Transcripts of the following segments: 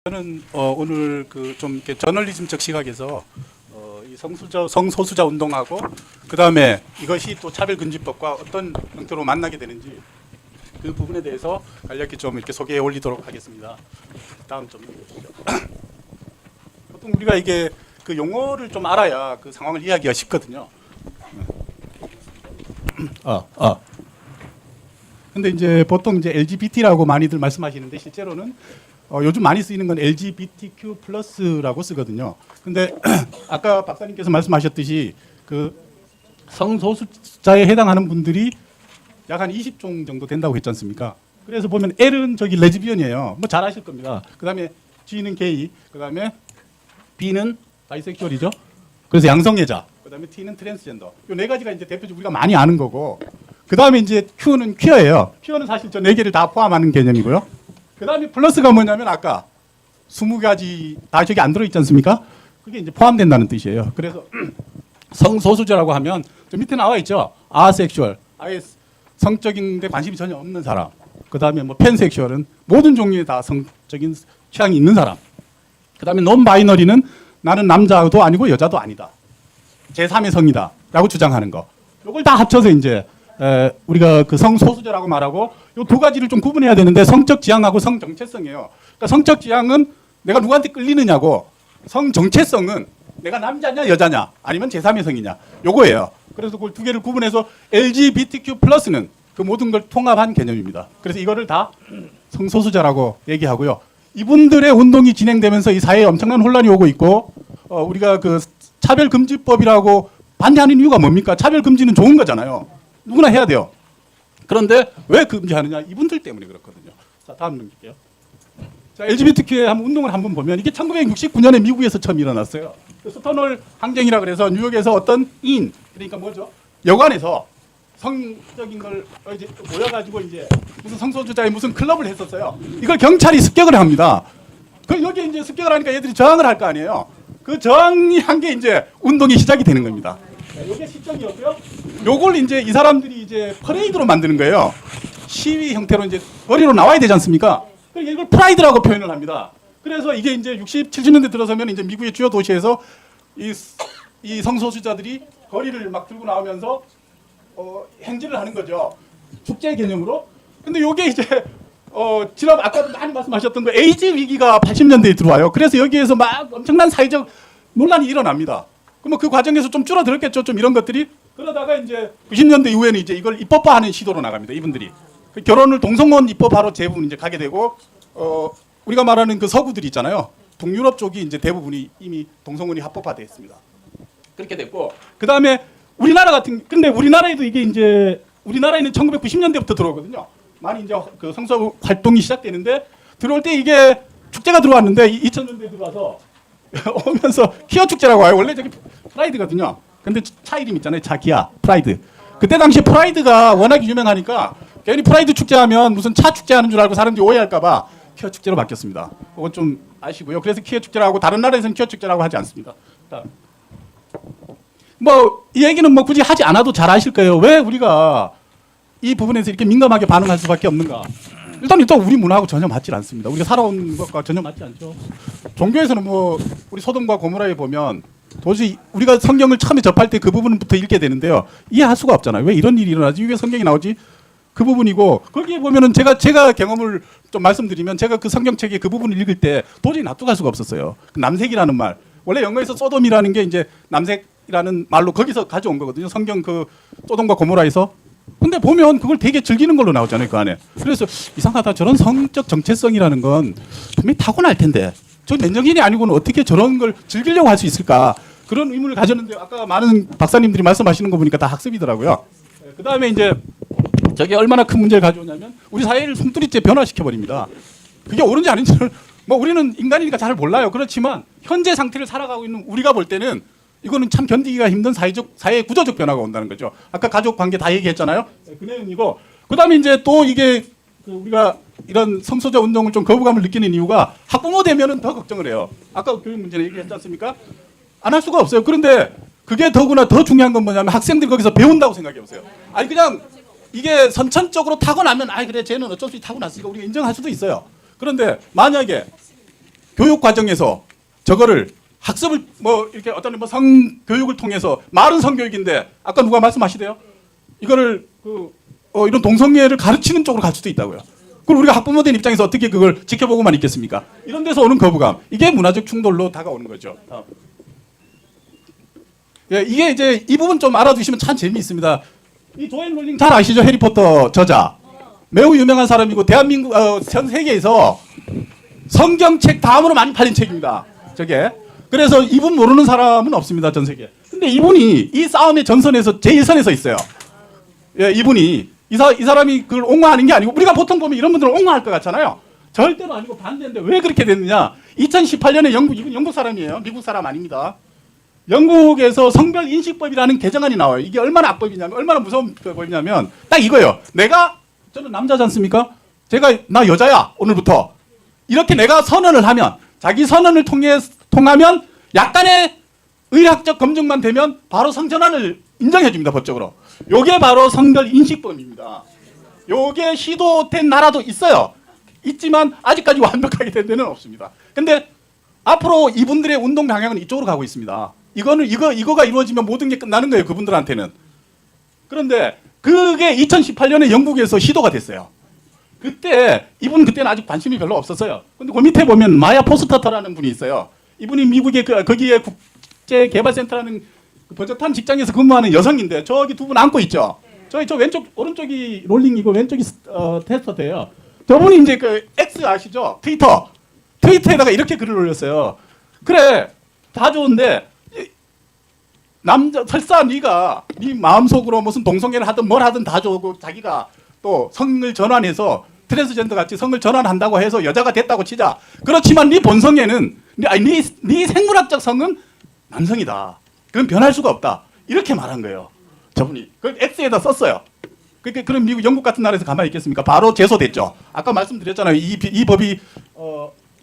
저는 오늘 그 좀 이렇게 저널리즘적 시각에서 이 성소수자 운동하고 그 다음에 이것이 또 차별금지법과 어떤 형태로 만나게 되는지 그 부분에 대해서 간략히 좀 이렇게 소개해 올리도록 하겠습니다. 다음 좀 보시죠. 보통 우리가 이게 그 용어를 좀 알아야 그 상황을 이해하기가 쉽거든요. 근데 이제 보통 이제 LGBT라고 많이들 말씀하시는데 실제로는 요즘 많이 쓰이는 건 LGBTQ 플러스라고 쓰거든요. 근데 아까 박사님께서 말씀하셨듯이 그 성소수자에 해당하는 분들이 약 한 20종 정도 된다고 했지 않습니까? 그래서 보면 L은 저기 레즈비언이에요. 뭐 잘 아실 겁니다. 그다음에 G는 게이, 그다음에 B는 바이섹슈얼이죠. 그래서 양성애자, 그다음에 T는 트랜스젠더. 요 네 가지가 이제 대표적으로 우리가 많이 아는 거고. 그다음에 이제 Q는 퀴어예요. 퀴어는 사실 저 네 개를 다 포함하는 개념이고요. 그 다음에 플러스가 뭐냐면 아까 20가지 다 저기 안 들어있지 않습니까? 그게 이제 포함된다는 뜻이에요. 그래서 성소수자라고 하면 저 밑에 나와 있죠. 아섹슈얼, 아예 성적인 데 관심이 전혀 없는 사람. 그 다음에 뭐 팬섹슈얼은 모든 종류의 다 성적인 취향이 있는 사람. 그 다음에 논바이너리는 나는 남자도 아니고 여자도 아니다. 제3의 성이다 라고 주장하는 거. 이걸 다 합쳐서 이제 우리가 그 성소수자라고 말하고 이 두 가지를 좀 구분해야 되는데 성적 지향하고 성정체성이에요. 그러니까 성적 지향은 내가 누구한테 끌리느냐고 성정체성은 내가 남자냐 여자냐 아니면 제3의 성이냐 요거예요. 그래서 그걸 두 개를 구분해서 LGBTQ 플러스는 그 모든 걸 통합한 개념입니다. 그래서 이거를 다 성소수자라고 얘기하고요. 이분들의 운동이 진행되면서 이 사회에 엄청난 혼란이 오고 있고 우리가 그 차별금지법이라고 반대하는 이유가 뭡니까? 차별금지는 좋은 거잖아요. 누구나 해야 돼요. 그런데 왜 금지하느냐? 이분들 때문에 그렇거든요. 자, 다음 넘길게요. 자, LGBTQ의 운동을 한번 보면 이게 1969년에 미국에서 처음 일어났어요. 스톤홀 항쟁이라 그래서 뉴욕에서 어떤 그러니까 뭐죠? 여관에서 성적인 걸 이제 모여가지고 이제 무슨 성소수자의 무슨 클럽을 했었어요. 이걸 경찰이 습격을 합니다. 그 여기 이제 습격을 하니까 얘들이 저항을 할 거 아니에요. 그 저항한 게 이제 운동이 시작이 되는 겁니다. 이게 시점이었고요. 요걸 이제 이 사람들이 이제 퍼레이드로 만드는 거예요. 시위 형태로 이제 거리로 나와야 되지 않습니까? 그러니까 이걸 프라이드라고 표현을 합니다. 그래서 이게 이제 60, 70년대 들어서면 이제 미국의 주요 도시에서 이 성소수자들이 거리를 막 들고 나오면서 행진을 하는 거죠. 축제 개념으로. 근데 요게 이제 지난 아까도 많이 말씀하셨던 거 에이즈 위기가 80년대에 들어와요. 그래서 여기에서 막 엄청난 사회적 논란이 일어납니다. 그러면 그 과정에서 좀 줄어들었겠죠. 좀 이런 것들이. 그러다가 이제 90년대 이후에는 이제 이걸 입법화하는 시도로 나갑니다. 이분들이. 그 결혼을 동성혼 입법화로 대부분 이제 가게 되고, 우리가 말하는 그 서구들이 있잖아요. 동유럽 쪽이 이제 대부분이 이미 동성혼이 합법화되어 있습니다. 그렇게 됐고, 그 다음에 우리나라 근데 우리나라에도 이게 이제, 우리나라에는 1990년대부터 들어오거든요. 많이 이제 그 성소 활동이 시작되는데, 들어올 때 이게 축제가 들어왔는데, 2000년대에 들어와서, 오면서 퀴어 축제라고 와요. 원래 저기 프라이드거든요. 근데 차 이름 있잖아요. 차 기아 프라이드. 그때 당시 프라이드가 워낙 유명하니까 괜히 프라이드 축제하면 무슨 차 축제하는 줄 알고 사람들이 오해할까봐 퀴어 축제로 바뀌었습니다. 그건 좀 아시고요. 그래서 퀴어 축제라고 하고 다른 나라에서는 퀴어 축제라고 하지 않습니다. 뭐 이 얘기는 뭐 굳이 하지 않아도 잘 아실 거예요. 왜 우리가 이 부분에서 이렇게 민감하게 반응할 수밖에 없는가? 일단 우리 문화하고 전혀 맞지 않습니다. 우리가 살아온 것과 전혀 맞지 않죠. 종교에서는 뭐 우리 소돔과 고모라에 보면 도저히 우리가 성경을 처음에 접할 때 그 부분부터 읽게 되는데요. 이해할 수가 없잖아요. 왜 이런 일이 일어나지? 왜 성경이 나오지? 그 부분이고 거기에 보면은 제가 경험을 좀 말씀드리면 제가 그 성경책의 그 부분을 읽을 때 도저히 납득할 수가 없었어요. 그 남색이라는 말. 원래 영어에서 소돔이라는 게 이제 남색이라는 말로 거기서 가져온 거거든요. 성경 그 소돔과 고모라에서. 근데 보면 그걸 되게 즐기는 걸로 나오잖아요. 그 안에. 그래서 이상하다. 저런 성적 정체성이라는 건 분명히 타고날 텐데 저 맨정신이 아니고는 어떻게 저런 걸 즐기려고 할 수 있을까? 그런 의문을 가졌는데 아까 많은 박사님들이 말씀하시는 거 보니까 다 학습이더라고요. 그 다음에 이제 저게 얼마나 큰 문제를 가져오냐면 우리 사회를 숨뚫이째 변화시켜버립니다. 그게 옳은지 아닌지는 뭐 우리는 인간이니까 잘 몰라요. 그렇지만 현재 상태를 살아가고 있는 우리가 볼 때는 이거는 참 견디기가 힘든 사회 구조적 변화가 온다는 거죠. 아까 가족 관계 다 얘기했잖아요. 그 내용이고 그 다음에 이제 또 이게 우리가 이런 성소수자 운동을 좀 거부감을 느끼는 이유가 학부모 되면은 더 걱정을 해요. 아까 교육 문제는 얘기했지 않습니까? 안 할 수가 없어요. 그런데 그게 더구나 더 중요한 건 뭐냐면 학생들이 거기서 배운다고 생각해 보세요. 아니 그냥 이게 선천적으로 타고나면 그래 쟤는 어쩔 수 없이 타고났으니까 우리가 인정할 수도 있어요. 그런데 만약에 교육 과정에서 저거를 학습을 뭐 이렇게 어떤 뭐 성교육을 통해서 말은 성교육인데 아까 누가 말씀하시대요? 이거를 이런 동성애를 가르치는 쪽으로 갈 수도 있다고요. 그럼 우리가 학부모된 입장에서 어떻게 그걸 지켜보고만 있겠습니까? 이런 데서 오는 거부감, 이게 문화적 충돌로 다가오는 거죠. 예, 이게 이제 이 부분 좀 알아두시면 참 재미있습니다. 이 조앤 롤링 잘 아시죠? 해리포터 저자. 매우 유명한 사람이고 대한민국 전 세계에서 성경책 다음으로 많이 팔린 책입니다. 저게. 그래서 이분 모르는 사람은 없습니다. 전 세계에. 근데 이분이 이 싸움의 전선에서 제일 선에 서 있어요. 예, 이분이 이 사람이 그걸 옹호하는 게 아니고 우리가 보통 보면 이런 분들은 옹호할 것 같잖아요. 절대로 아니고 반대인데 왜 그렇게 됐느냐? 2018년에 이분 영국 사람이에요. 미국 사람 아닙니다. 영국에서 성별 인식법이라는 개정안이 나와요. 이게 얼마나 악법이냐면, 얼마나 무서운 법이냐면 딱 이거예요. 저는 남자지 않습니까? 나 여자야 오늘부터. 이렇게 내가 선언을 하면, 자기 선언을 통하면 약간의 의학적 검증만 되면 바로 성전환을 인정해 줍니다. 법적으로. 요게 바로 성별 인식법입니다. 요게 시도된 나라도 있어요. 있지만 아직까지 완벽하게 된 데는 없습니다. 근데 앞으로 이분들의 운동 방향은 이쪽으로 가고 있습니다. 이거가 이루어지면 모든 게 끝나는 거예요. 그분들한테는. 그런데 그게 2018년에 영국에서 시도가 됐어요. 그때는 아직 관심이 별로 없었어요. 근데 그 밑에 보면 마야 포스터터라는 분이 있어요. 이분이 미국의 거기에 국제개발센터라는 번쩍한 직장에서 근무하는 여성인데 저기 두 분 앉고 있죠. 저 왼쪽 오른쪽이 롤링이고 왼쪽이 테스터예요. 저분이 이제 그 X 아시죠? 트위터에다가 이렇게 글을 올렸어요. 그래, 다 좋은데 설사 네가 네 마음속으로 무슨 동성애를 하든 뭘 하든 다 좋고 자기가 또 성을 전환해서 트랜스젠더 같이 성을 전환한다고 해서 여자가 됐다고 치자. 그렇지만 네 본성에는 네 생물학적 성은 남성이다. 그건 변할 수가 없다. 이렇게 말한 거예요. 저분이. 그걸 X에다 썼어요. 그럼 미국, 영국 같은 나라에서 가만히 있겠습니까? 바로 제소됐죠. 아까 말씀드렸잖아요. 이 법이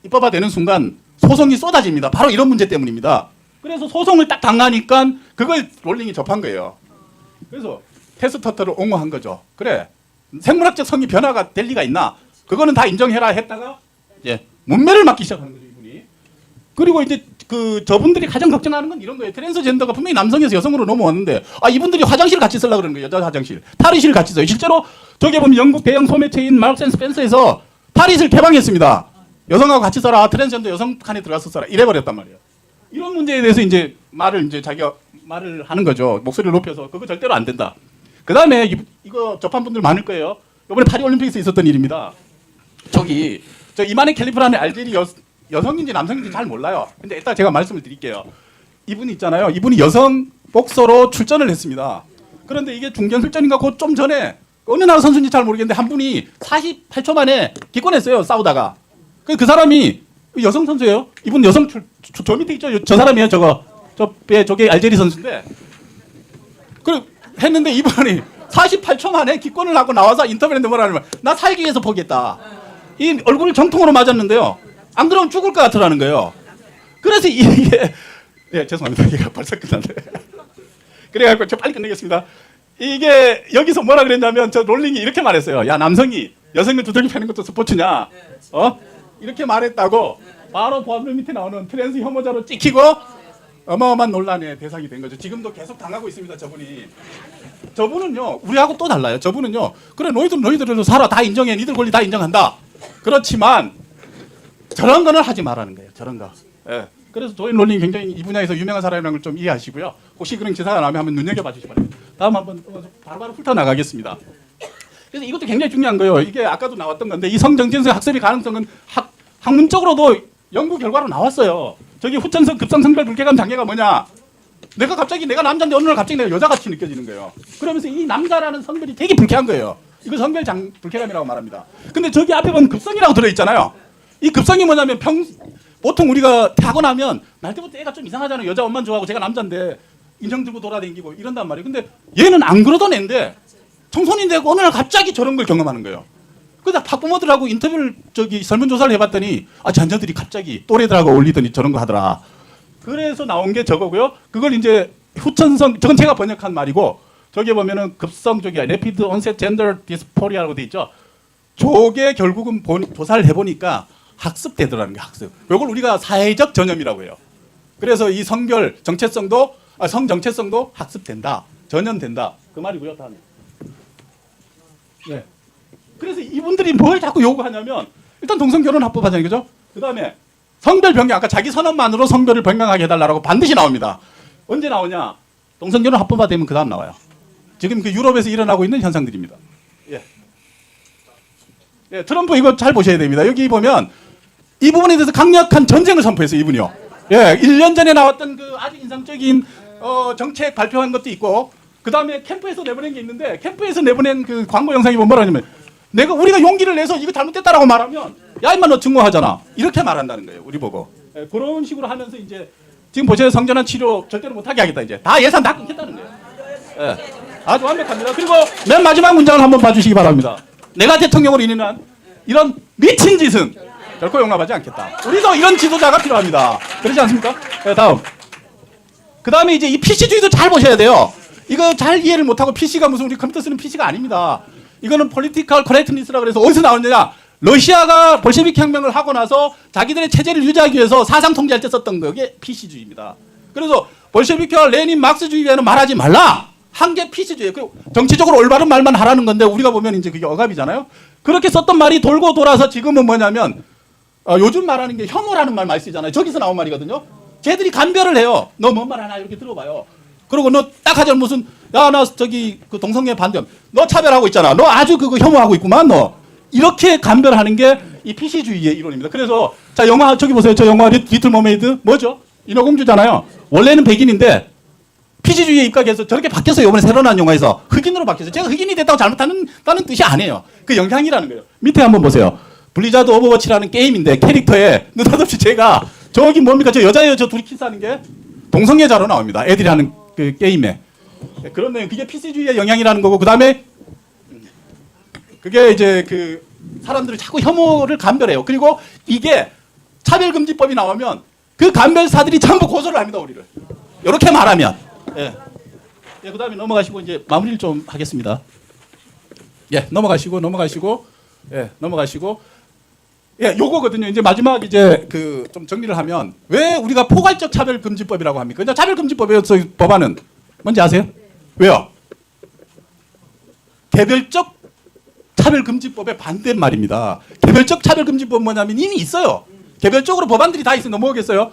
입법화되는 순간 소송이 쏟아집니다. 바로 이런 문제 때문입니다. 그래서 소송을 딱 당하니까 그걸 롤링이 접한 거예요. 그래서 테스터터를 옹호한 거죠. 그래, 생물학적 성이 변화가 될 리가 있나? 그거는 다 인정해라 했다가 이제 문매를 맞기 시작하는 거죠, 이분이. 그리고 이제 저분들이 가장 걱정하는 건 이런 거예요. 트랜스젠더가 분명히 남성에서 여성으로 넘어왔는데 이분들이 화장실 같이 쓰려고 그러는 거예요. 여자 화장실. 탈의실 같이 써요. 실제로 저기 보면 영국 대형 소매체인 마르ks 앤 스펜서에서 탈의실 개방했습니다. 여성하고 같이 써라. 트랜스젠더 여성 칸에 들어가서 써라. 이래버렸단 말이에요. 이런 문제에 대해서 이제 자기가 말을 하는 거죠. 목소리를 높여서 그거 절대로 안 된다. 그 다음에 이거 접한 분들 많을 거예요. 이번에 파리 올림픽에서 있었던 일입니다. 저 이마네 캘리프라는 알제리 여성인지 남성인지 잘 몰라요. 근데 일단 제가 말씀을 드릴게요. 이분이 있잖아요. 이분이 여성 복서로 출전을 했습니다. 그런데 이게 중견술전인가 그 좀 전에 어느 나라 선수인지 잘 모르겠는데 한 분이 48초 만에 기권했어요. 싸우다가. 그 사람이 여성 선수예요. 이분 저 밑에 있죠. 저 사람이에요. 저게 알제리 선수인데. 했는데 이분이 48초 만에 기권을 하고 나와서 인터뷰를 했는데 뭐라는 거야. 나 살기 위해서 포기했다. 이 얼굴을 정통으로 맞았는데요. 안 그러면 죽을 것 같으라는 거예요. 그래서 이게 죄송합니다. 이게 벌써 끝났네. 그래가지고 저 빨리 끝내겠습니다. 이게 여기서 뭐라 그랬냐면 저 롤링이 이렇게 말했어요. 야, 남성이 여성을 두들겨 패는 것도 스포츠냐? 이렇게 말했다고 바로 법률 밑에 나오는 트랜스 혐오자로 찍히고 어마어마한 논란의 대상이 된 거죠. 지금도 계속 당하고 있습니다. 저분은요 우리하고 또 달라요. 저분은요 그래 너희들도 살아. 다 인정해. 니들 권리 다 인정한다. 그렇지만 저런 거는 하지 말라는 거예요. 저런 거. 예. 그래서 조앤 롤링이 굉장히 이 분야에서 유명한 사람이라는 걸 좀 이해하시고요. 혹시 그런 기사가 나오면 한번 눈여겨봐 주시기 바랍니다. 다음 한번 바로바로 훑어나가겠습니다. 그래서 이것도 굉장히 중요한 거예요. 이게 아까도 나왔던 건데 이 성정진성 학습의 가능성은 학문적으로도 연구 결과로 나왔어요. 저기 후천성 급성 성별 불쾌감 장애가 뭐냐? 내가 남자인데 어느 날 갑자기 내가 여자같이 느껴지는 거예요. 그러면서 이 남자라는 성별이 되게 불쾌한 거예요. 이거 성별 불쾌감이라고 말합니다. 근데 저기 앞에 보면 급성이라고 들어있잖아요. 이 급성이 뭐냐면 보통 우리가 타고나면 날 때부터 애가 좀 이상하잖아요. 여자 엄만 좋아하고 제가 남자인데 인형 들고 돌아다니고 이런단 말이에요. 근데 얘는 안 그러던 애인데 청소년 되고 어느 날 갑자기 저런 걸 경험하는 거예요. 그래서 학부모들하고 인터뷰를 설문조사를 해봤더니 자녀들이 갑자기 또래들하고 어울리더니 저런 거 하더라. 그래서 나온 게 저거고요. 그걸 이제 후천성, 저건 제가 번역한 말이고 저기 보면은 급성 Rapid Onset Gender Dysphoria라고 돼 있죠. 저게 결국은 조사를 해보니까 학습되더라는 게 학습. 이걸 우리가 사회적 전염이라고 해요. 그래서 이 성별 정체성도 성 정체성도 학습된다, 전염된다 그 말이고요. 다음에. 네. 그래서 이분들이 뭘 자꾸 요구하냐면 일단 동성결혼 합법하잖아요, 그죠? 그 다음에 성별 변경 아까 자기 선언만으로 성별을 변경하게 해달라고 반드시 나옵니다. 언제 나오냐? 동성결혼 합법화되면 그 다음 나와요. 지금 그 유럽에서 일어나고 있는 현상들입니다. 예. 예, 트럼프 이거 잘 보셔야 됩니다. 여기 보면 이 부분에 대해서 강력한 전쟁을 선포했어요, 이분이요. 예, 1년 전에 나왔던 그 아주 인상적인 정책 발표한 것도 있고, 그 다음에 캠프에서 내보낸 게 있는데, 캠프에서 내보낸 그 광고 영상이 뭐라 하냐면, 우리가 용기를 내서 이거 잘못됐다라고 말하면, 야, 임마, 너 증오하잖아. 이렇게 말한다는 거예요, 우리 보고. 예, 그런 식으로 하면서 이제, 지금 보세요, 성전환 치료 절대로 못하게 하겠다, 이제. 다 예산 다 끊겠다는 거예요. 예, 아주 완벽합니다. 그리고 맨 마지막 문장을 한번 봐주시기 바랍니다. 내가 대통령으로 인한 이런 미친 짓은 결코 용납하지 않겠다. 우리도 이런 지도자가 필요합니다. 그렇지 않습니까? 네, 다음. 그 다음에 이제 이 PC주의도 잘 보셔야 돼요. 이거 잘 이해를 못하고 PC가 무슨 우리 컴퓨터 쓰는 PC가 아닙니다. 이거는 political correctness라고 그래서 어디서 나오느냐. 러시아가 볼셰비크 혁명을 하고 나서 자기들의 체제를 유지하기 위해서 사상 통제할 때 썼던 그게 PC주의입니다. 그래서 볼셰비크와 레닌, 막스주의에는 말하지 말라. 한 게 PC주의예요. 그리고 정치적으로 올바른 말만 하라는 건데 우리가 보면 이제 그게 억압이잖아요. 그렇게 썼던 말이 돌고 돌아서 지금은 뭐냐면 요즘 말하는 게 혐오라는 말 많이 쓰잖아요. 저기서 나온 말이거든요. 쟤들이 간별을 해요. 너 뭔 말 하나 이렇게 들어봐요. 그리고 너 딱 하자면 무슨 야 나 저기 그 동성애 반대. 너 차별하고 있잖아. 너 아주 그거 혐오하고 있구만 너. 이렇게 간별하는 게 이 PC주의의 이론입니다. 그래서 자 영화 저기 보세요. 저 영화 리틀 머메이드 뭐죠? 인어공주잖아요. 원래는 백인인데 PC주의에 입각해서 저렇게 바뀌었어요. 이번에 새로 나온 영화에서 흑인으로 바뀌었어요. 제가 흑인이 됐다고 잘못하는 뜻이 아니에요. 그 영향이라는 거예요. 밑에 한번 보세요. 블리자드 오버워치라는 게임인데 캐릭터에 느닷없이 제가 저기 뭡니까 저 여자예요. 저 둘이 키스하는 게 동성애자로 나옵니다. 애들이 하는 그 게임에. 그런 내용 그게 PC주의의 영향이라는 거고 그 다음에 그게 이제 그 사람들을 자꾸 혐오를 간별해요. 그리고 이게 차별금지법이 나오면 그 간별사들이 전부 고소를 합니다. 우리를. 이렇게 말하면. 예. 예, 그 다음에 넘어가시고 이제 마무리를 좀 하겠습니다. 예, 넘어가시고. 예, 넘어가시고. 예, 요거거든요. 이제 마지막 이제 그 좀 정리를 하면 왜 우리가 포괄적 차별금지법이라고 합니까? 그러니까 차별금지법에서 법안은 뭔지 아세요? 왜요? 개별적 차별금지법의 반대말입니다. 개별적 차별금지법 뭐냐면 이미 있어요. 개별적으로 법안들이 다 있어요. 넘어오겠어요?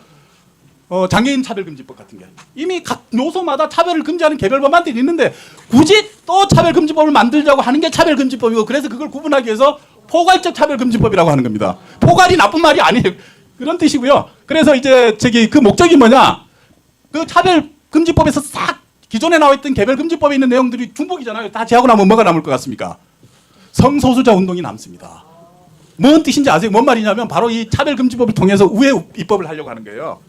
장애인 차별금지법 같은 게 이미 각 요소마다 차별을 금지하는 개별 법안들이 있는데 굳이 또 차별금지법을 만들자고 하는 게 차별금지법이고 그래서 그걸 구분하기 위해서 포괄적 차별금지법이라고 하는 겁니다. 포괄이 나쁜 말이 아니에요. 그런 뜻이고요. 그래서 이제 저기 그 목적이 뭐냐? 그 차별금지법에서 싹 기존에 나와있던 개별금지법에 있는 내용들이 중복이잖아요. 다 제하고 나면 뭐가 남을 것 같습니까? 성소수자 운동이 남습니다. 뭔 뜻인지 아세요? 뭔 말이냐면 바로 이 차별금지법을 통해서 우회 입법을 하려고 하는 거예요.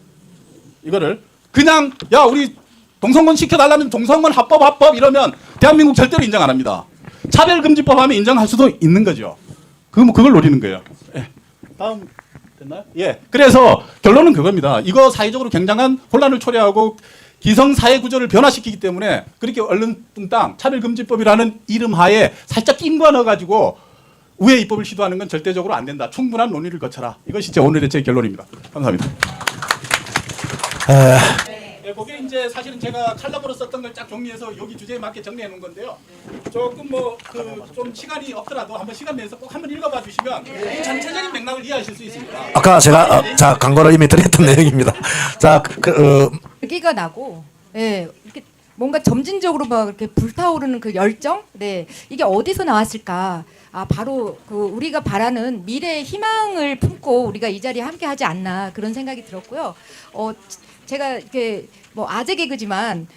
이거를 그냥 야 우리 동성婚시켜달라면 동성婚 합법 이러면 대한민국 절대로 인정 안 합니다. 차별금지법 하면 인정할 수도 있는 거죠. 그걸 노리는 거예요. 예. 다음 됐나요? 예. 그래서 결론은 그겁니다. 이거 사회적으로 굉장한 혼란을 초래하고 기성사회 구조를 변화시키기 때문에 그렇게 얼른뚱땅 차별금지법이라는 이름 하에 살짝 낀거 넣어가지고 우회 입법을 시도하는 건 절대적으로 안 된다. 충분한 논의를 거쳐라. 이것이 오늘의 제 결론입니다. 감사합니다. 네, 그게 이제 사실은 제가 칼럼으로 썼던 걸 쫙 정리해서 여기 주제에 맞게 정리해 놓은 건데요. 조금 뭐 그 좀 시간이 없더라도 한번 시간 내서 꼭 한번 읽어봐 주시면 이 전체적인 맥락을 이해하실 수 있습니다. 아까 제가 자 광고를 이미 드렸던 내용입니다. 자 열기가 나고, 예, 이렇게 뭔가 점진적으로 막 이렇게 불타오르는 그 열정, 네, 이게 어디서 나왔을까? 아, 바로 그 우리가 바라는 미래의 희망을 품고 우리가 이 자리에 함께하지 않나 그런 생각이 들었고요. 제가 이렇게 뭐 아재 개그지만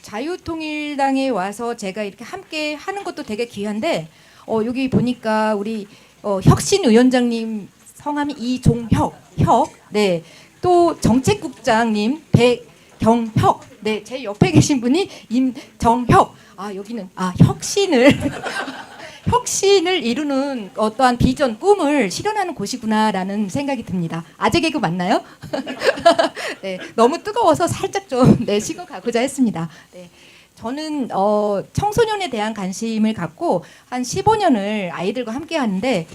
자유통일당에 와서 제가 이렇게 함께 하는 것도 되게 귀한데 여기 보니까 우리 혁신위원장님 성함이 이종혁, 네, 또 정책국장님 백경혁, 네, 제 옆에 계신 분이 임정혁. 아 여기는 혁신을 혁신을 이루는 어떠한 비전, 꿈을 실현하는 곳이구나라는 생각이 듭니다. 아재 개그 맞나요? 네, 너무 뜨거워서 살짝 좀 식어가고자 했습니다. 네. 저는 청소년에 대한 관심을 갖고 한 15년을 아이들과 함께 하는데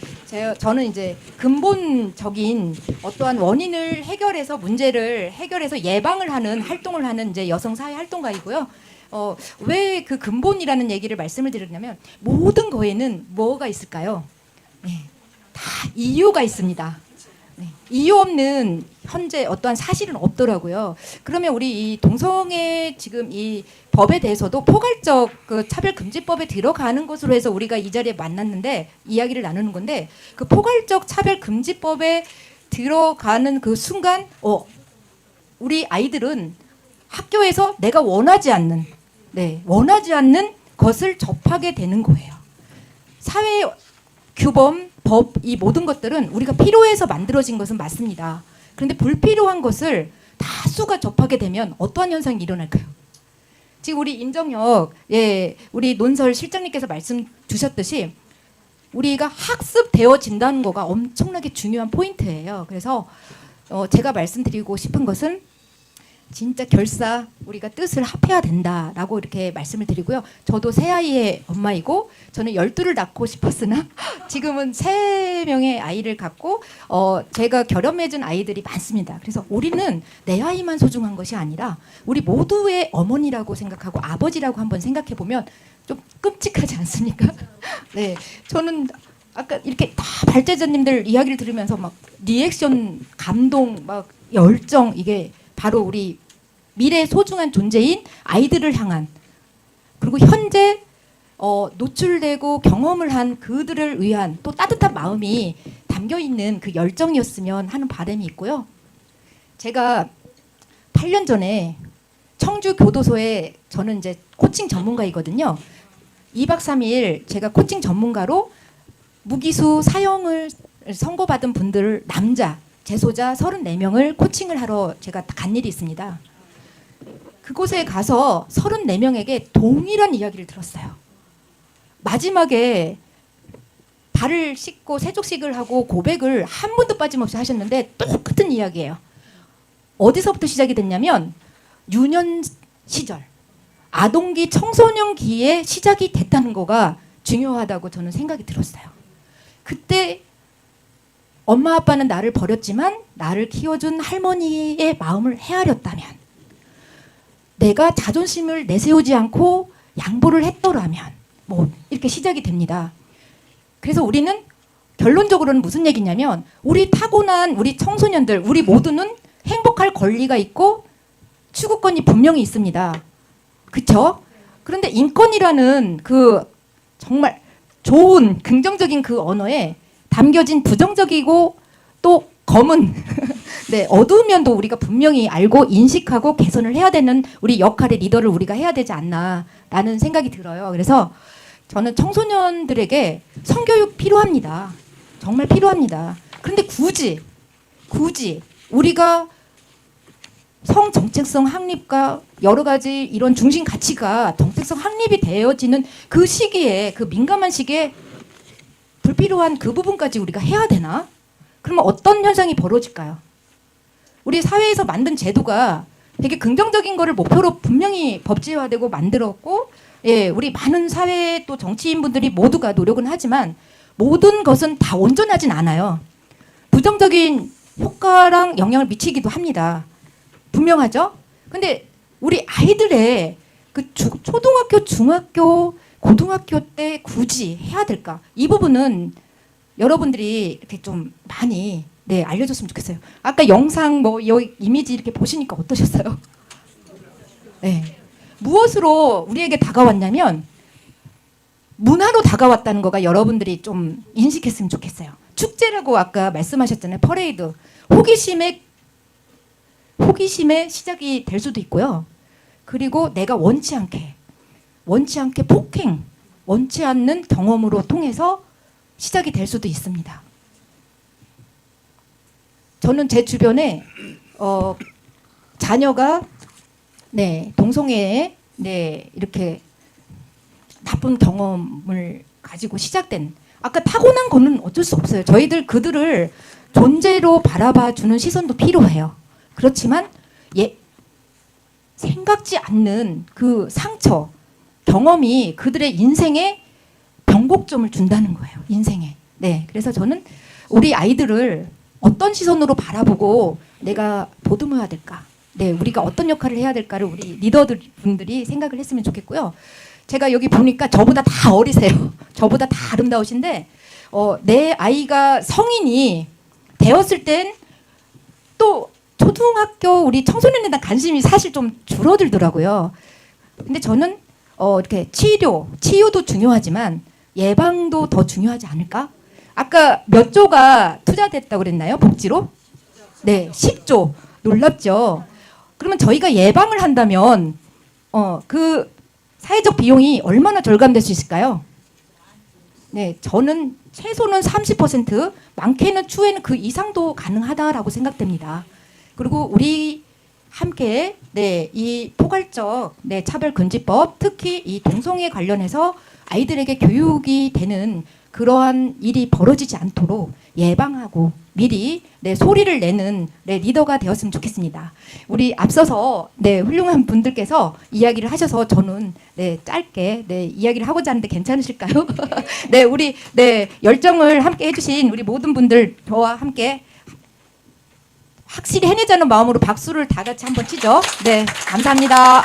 저는 이제 근본적인 어떠한 원인을 해결해서 문제를 해결해서 예방을 하는 활동을 하는 이제 여성 사회 활동가이고요. 왜 그 근본이라는 얘기를 말씀을 드렸냐면 모든 거에는 뭐가 있을까요? 네, 다 이유가 있습니다. 네, 이유 없는 현재 어떠한 사실은 없더라고요. 그러면 우리 이 동성애 지금 이 법에 대해서도 포괄적 그 차별금지법에 들어가는 것으로 해서 우리가 이 자리에 만났는데 이야기를 나누는 건데 그 포괄적 차별금지법에 들어가는 그 순간 우리 아이들은 학교에서 내가 원하지 않는 것을 접하게 되는 거예요. 사회 규범, 법, 이 모든 것들은 우리가 필요해서 만들어진 것은 맞습니다. 그런데 불필요한 것을 다수가 접하게 되면 어떠한 현상이 일어날까요? 지금 우리 임정혁, 우리 논설 실장님께서 말씀 주셨듯이 우리가 학습되어진다는 거가 엄청나게 중요한 포인트예요. 그래서 제가 말씀드리고 싶은 것은 진짜 결사 우리가 뜻을 합해야 된다라고 이렇게 말씀을 드리고요. 저도 세 아이의 엄마이고 저는 12를 낳고 싶었으나 지금은 3명의 아이를 갖고 제가 결혼 맺은 아이들이 많습니다. 그래서 우리는 내 아이만 소중한 것이 아니라 우리 모두의 어머니라고 생각하고 아버지라고 한번 생각해 보면 좀 끔찍하지 않습니까? 네, 저는 아까 이렇게 다 발제자님들 이야기를 들으면서 막 리액션, 감동, 막 열정 이게 바로 우리 미래의 소중한 존재인 아이들을 향한 그리고 현재 노출되고 경험을 한 그들을 위한 또 따뜻한 마음이 담겨있는 그 열정이었으면 하는 바람이 있고요. 제가 8년 전에 청주 교도소에 저는 이제 코칭 전문가이거든요. 2박 3일 제가 코칭 전문가로 무기수 사형을 선고받은 분들 남자 재소자 34명을 코칭을 하러 제가 간 일이 있습니다. 그곳에 가서 34명에게 동일한 이야기를 들었어요. 마지막에 발을 씻고 세족식을 하고 고백을 한 번도 빠짐없이 하셨는데 똑같은 이야기예요. 어디서부터 시작이 됐냐면 유년 시절, 아동기, 청소년기에 시작이 됐다는 거가 중요하다고 저는 생각이 들었어요. 그때 엄마 아빠는 나를 버렸지만 나를 키워준 할머니의 마음을 헤아렸다면 내가 자존심을 내세우지 않고 양보를 했더라면 뭐 이렇게 시작이 됩니다. 그래서 우리는 결론적으로는 무슨 얘기냐면 우리 타고난 우리 청소년들 우리 모두는 행복할 권리가 있고 추구권이 분명히 있습니다. 그렇죠? 그런데 인권이라는 그 정말 좋은 긍정적인 그 언어에 담겨진 부정적이고 또 검은 네, 어두운 면도 우리가 분명히 알고 인식하고 개선을 해야 되는 우리 역할의 리더를 우리가 해야 되지 않나라는 생각이 들어요. 그래서 저는 청소년들에게 성교육 필요합니다. 정말 필요합니다. 그런데 굳이 우리가 성 정체성 확립과 여러 가지 이런 중심 가치가 정체성 확립이 되어지는 그 시기에 그 민감한 시기에 불필요한 그 부분까지 우리가 해야 되나? 그러면 어떤 현상이 벌어질까요? 우리 사회에서 만든 제도가 되게 긍정적인 거를 목표로 분명히 법제화되고 만들었고 우리 많은 사회 또 정치인분들이 모두가 노력은 하지만 모든 것은 다 온전하진 않아요. 부정적인 효과랑 영향을 미치기도 합니다. 분명하죠? 근데 우리 아이들의 그 초등학교, 중학교, 고등학교 때 굳이 해야 될까? 이 부분은 여러분들이 이렇게 좀 많이 알려줬으면 좋겠어요. 아까 영상 여기 이미지 이렇게 보시니까 어떠셨어요? 네. 무엇으로 우리에게 다가왔냐면 문화로 다가왔다는 거가 여러분들이 좀 인식했으면 좋겠어요. 축제라고 아까 말씀하셨잖아요. 퍼레이드. 호기심의 시작이 될 수도 있고요. 그리고 내가 원치 않게 폭행, 원치 않는 경험으로 통해서 시작이 될 수도 있습니다. 저는 제 주변에 자녀가 동성애에 이렇게 나쁜 경험을 가지고 시작된 아까 타고난 거는 어쩔 수 없어요. 저희들 그들을 존재로 바라봐 주는 시선도 필요해요. 그렇지만 생각지 않는 그 상처, 경험이 그들의 인생에 변곡점을 준다는 거예요. 인생에. 네. 그래서 저는 우리 아이들을 어떤 시선으로 바라보고 내가 보듬어야 될까? 네. 우리가 어떤 역할을 해야 될까를 우리 리더들 분들이 생각을 했으면 좋겠고요. 제가 여기 보니까 저보다 다 어리세요. 저보다 다 아름다우신데 내 아이가 성인이 되었을 땐 또 초등학교 우리 청소년에 대한 관심이 사실 좀 줄어들더라고요. 근데 저는 이렇게 치유도 중요하지만 예방도 더 중요하지 않을까? 아까 몇 조가 투자됐다고 그랬나요? 복지로? 네, 10조. 놀랍죠? 그러면 저희가 예방을 한다면 그 사회적 비용이 얼마나 절감될 수 있을까요? 네, 저는 최소는 30%, 많게는 추후에는 그 이상도 가능하다라고 생각됩니다. 그리고 우리 함께 이 포괄적 차별금지법, 특히 이 동성애 관련해서 아이들에게 교육이 되는 그러한 일이 벌어지지 않도록 예방하고 미리 소리를 내는 리더가 되었으면 좋겠습니다. 우리 앞서서 훌륭한 분들께서 이야기를 하셔서 저는 짧게 이야기를 하고자 하는데 괜찮으실까요? 우리 열정을 함께 해주신 우리 모든 분들 저와 함께 확실히 해내자는 마음으로 박수를 다 같이 한번 치죠. 네, 감사합니다.